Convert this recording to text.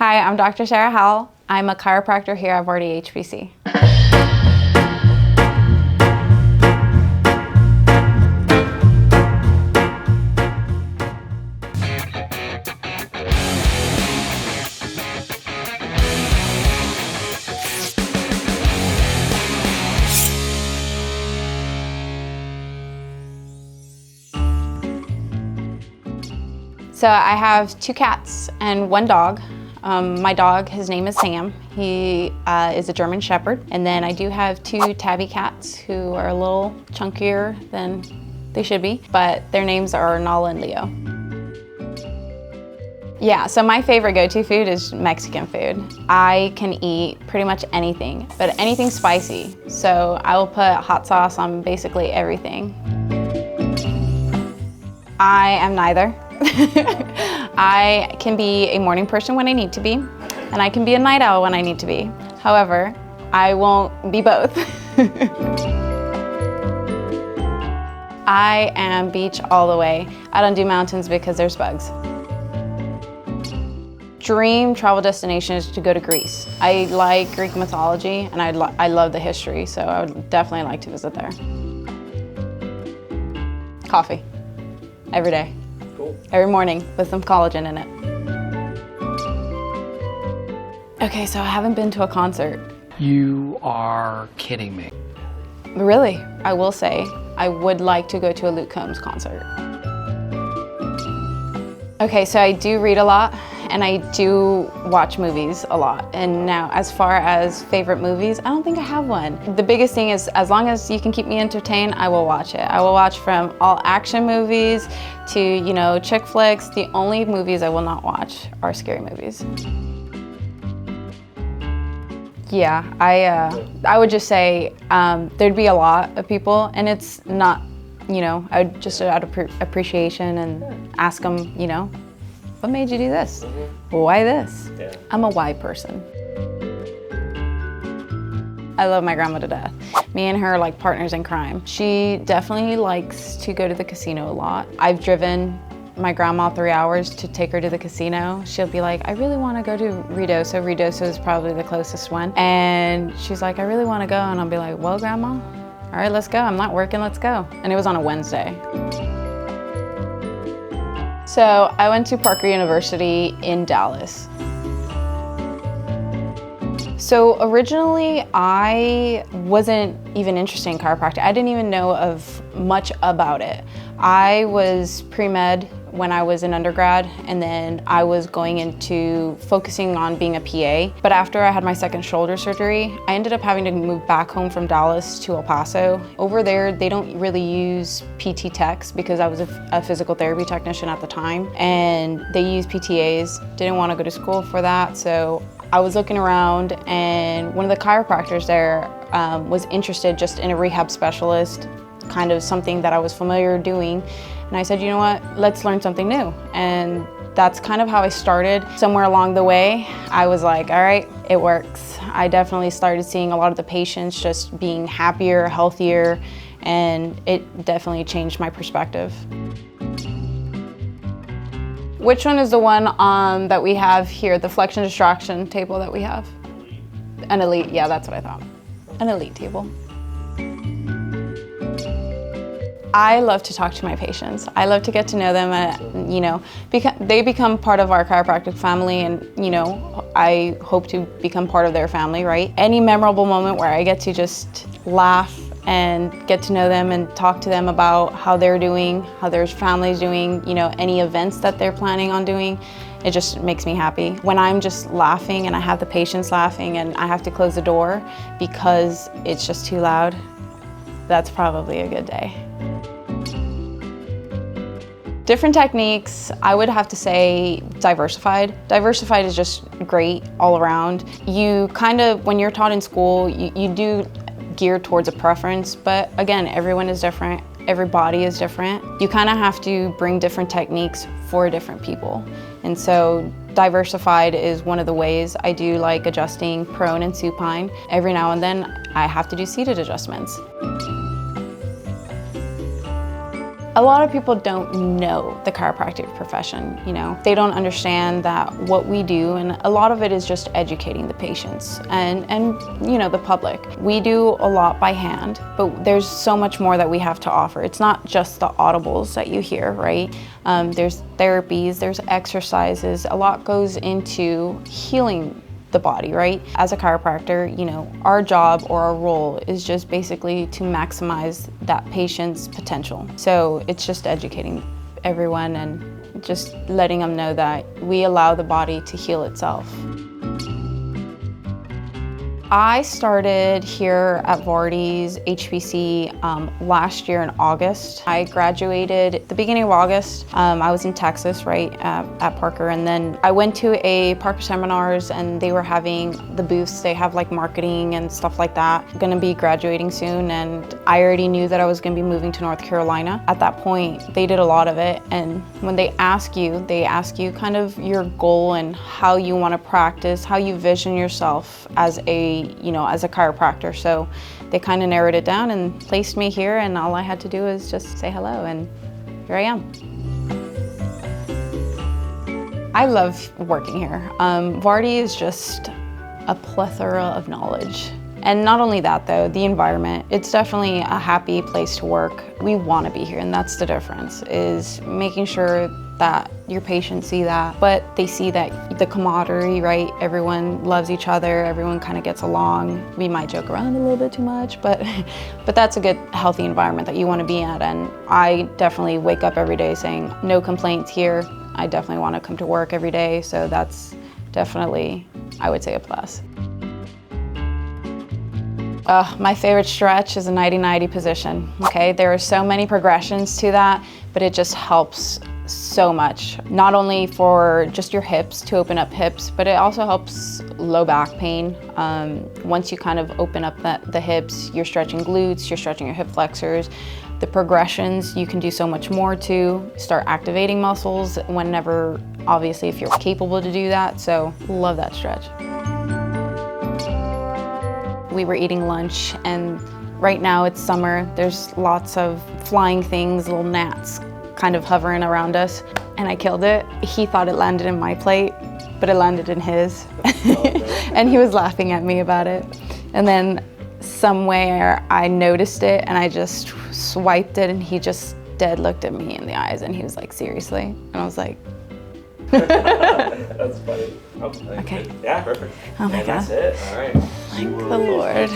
Hi, I'm Dr. Sarah Howell. I'm a chiropractor here at Vardy HPC. So I have 2 cats and 1 dog. My dog, his name is Sam. He is a German Shepherd. And then I do have 2 tabby cats who are a little chunkier than they should be, but their names are Nala and Leo. Yeah, so my favorite go-to food is Mexican food. I can eat pretty much anything, but anything spicy. So I will put hot sauce on basically everything. I am neither. I can be a morning person when I need to be, and I can be a night owl when I need to be. However, I won't be both. I am beach all the way. I don't do mountains because there's bugs. Dream travel destination is to go to Greece. I like Greek mythology, and I love the history, so I would definitely like to visit there. Coffee, every day. Cool. Every morning with some collagen in it. Okay, so I haven't been to a concert. You are kidding me. Really, I will say, I would like to go to a Luke Combs concert. Okay, so I do read a lot, and I do watch movies a lot. And now, as far as favorite movies, I don't think I have one. The biggest thing is, as long as you can keep me entertained, I will watch it. I will watch from all action movies to, chick flicks. The only movies I will not watch are scary movies. Yeah, I would just say there'd be a lot of people, and it's not, I would just out of appreciation and ask them, what made you do this? Why this? Yeah. I'm a why person. I love my grandma to death. Me and her are like partners in crime. She definitely likes to go to the casino a lot. I've driven my grandma 3 hours to take her to the casino. She'll be like, I really want to go to Ridoso. Ridoso is probably the closest one. And she's like, I really want to go. And I'll be like, well, grandma, all right, let's go. I'm not working, let's go. And it was on a Wednesday. So I went to Parker University in Dallas. So originally I wasn't even interested in chiropractic. I didn't even know of much about it. I was pre-med when I was in undergrad, and then I was going into focusing on being a PA. But after I had my second shoulder surgery, I ended up having to move back home from Dallas to El Paso. Over there, they don't really use PT techs because I was a physical therapy technician at the time, and they use PTAs. Didn't want to go to school for that, so I was looking around, and one of the chiropractors there was interested just in a rehab specialist, kind of something that I was familiar doing. And I said, you know what, let's learn something new. And that's kind of how I started. Somewhere along the way, I was like, all right, it works. I definitely started seeing a lot of the patients just being happier, healthier, and it definitely changed my perspective. Which one is the one that we have here, the flexion distraction table that we have? An elite, yeah, that's what I thought. An elite table. I love to talk to my patients. I love to get to know them, and, they become part of our chiropractic family, and, I hope to become part of their family, right? Any memorable moment where I get to just laugh and get to know them and talk to them about how they're doing, how their family's doing, any events that they're planning on doing, it just makes me happy. When I'm just laughing and I have the patients laughing and I have to close the door because it's just too loud, that's probably a good day. Different techniques, I would have to say diversified. Diversified is just great all around. You kind of, when you're taught in school, you do gear towards a preference, but again, everyone is different. Every body is different. You kind of have to bring different techniques for different people. And so diversified is one of the ways. I do like adjusting prone and supine. Every now and then, I have to do seated adjustments. A lot of people don't know the chiropractic profession, you know. They don't understand that what we do, and a lot of it is just educating the patients and you know, the public. We do a lot by hand, but there's so much more that we have to offer. It's not just the audibles that you hear, right? There's therapies, there's exercises. A lot goes into healing the body, right? As a chiropractor, you know, our job or our role is just basically to maximize that patient's potential. So it's just educating everyone and just letting them know that we allow the body to heal itself. I started here at Vardy's HPC last year in August. I graduated at the beginning of August. I was in Texas, right, at Parker, and then I went to a Parker seminars and they were having the booths. They have like marketing and stuff like that. I'm gonna be graduating soon, and I already knew that I was gonna be moving to North Carolina. At that point, they did a lot of it, and when they ask you kind of your goal and how you wanna practice, how you vision yourself as a chiropractor. So they kind of narrowed it down and placed me here, and all I had to do was just say hello, and here I am. I love working here. Vardy is just a plethora of knowledge. And not only that though, the environment, it's definitely a happy place to work. We want to be here, and that's the difference, is making sure that your patients see that, but they see that the camaraderie, right? Everyone loves each other, everyone kind of gets along. We might joke around a little bit too much, but that's a good, healthy environment that you want to be at. And I definitely wake up every day saying, no complaints here. I definitely want to come to work every day, so that's definitely, I would say, a plus. My favorite stretch is a 90-90 position, okay? There are so many progressions to that, but it just helps so much. Not only for just your hips, to open up hips, but it also helps low back pain. Once you kind of open up the hips, you're stretching glutes, you're stretching your hip flexors. The progressions, you can do so much more to start activating muscles whenever, obviously, if you're capable to do that. So love that stretch. We were eating lunch, and right now it's summer. There's lots of flying things, little gnats kind of hovering around us, and I killed it. He thought it landed in my plate, but it landed in his. And he was laughing at me about it. And then somewhere I noticed it, and I just swiped it, and he just dead looked at me in the eyes, and he was like, seriously? And I was like, That's funny. okay. Yeah, perfect. Oh my God. That's it. All right. Thank the Lord.